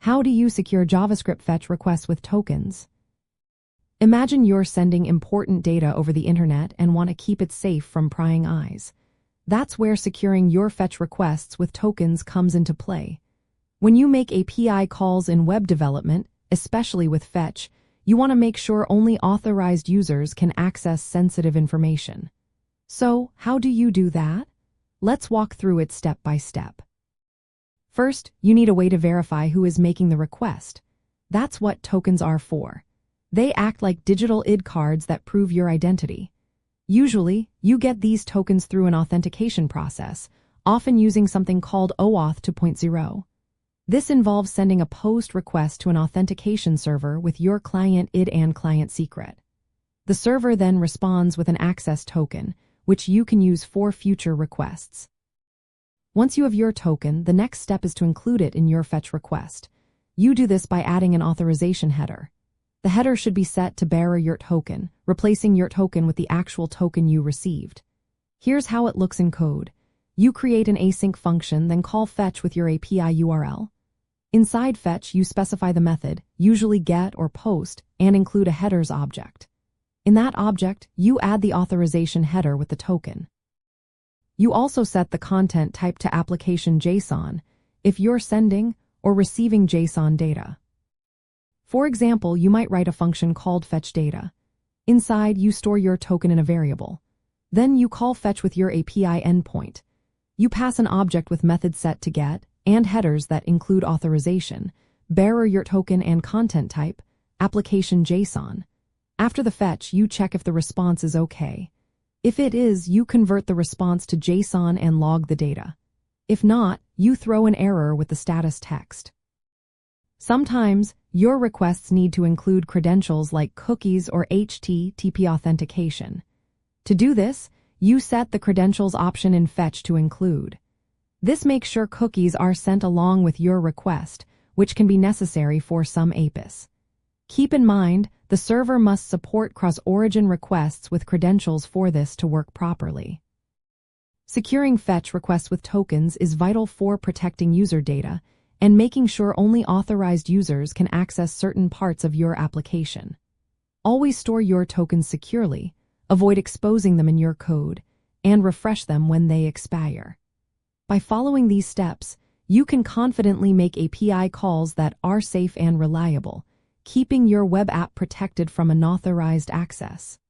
How do you secure JavaScript fetch requests with tokens? Imagine you're sending important data over the internet and want to keep it safe from prying eyes. That's where securing your fetch requests with tokens comes into play. When you make API calls in web development, especially with fetch, you want to make sure only authorized users can access sensitive information. So, how do you do that? Let's walk through it step by step. First, you need a way to verify who is making the request. That's what tokens are for. They act like digital ID cards that prove your identity. Usually, you get these tokens through an authentication process, often using something called OAuth 2.0. This involves sending a POST request to an authentication server with your client ID and client secret. The server then responds with an access token, which you can use for future requests. Once you have your token, the next step is to include it in your fetch request. You do this by adding an authorization header. The header should be set to bearer your token, replacing your token with the actual token you received. Here's how it looks in code. You create an async function, then call fetch with your API URL. Inside fetch, you specify the method, usually get or post, and include a headers object. In that object, you add the authorization header with the token. You also set the content type to application JSON if you're sending or receiving JSON data. For example, you might write a function called fetchData. Inside, you store your token in a variable. Then you call fetch with your API endpoint. You pass an object with method set to get and headers that include authorization, bearer your token and content type, application JSON. After the fetch, you check if the response is okay. If it is, you convert the response to JSON and log the data. If not, you throw an error with the status text. Sometimes, your requests need to include credentials like cookies or HTTP authentication. To do this, you set the credentials option in fetch to include. This makes sure cookies are sent along with your request, which can be necessary for some APIs. Keep in mind, the server must support cross-origin requests with credentials for this to work properly. Securing fetch requests with tokens is vital for protecting user data and making sure only authorized users can access certain parts of your application. Always store your tokens securely, avoid exposing them in your code, and refresh them when they expire. By following these steps, you can confidently make API calls that are safe and reliable, keeping your web app protected from unauthorized access.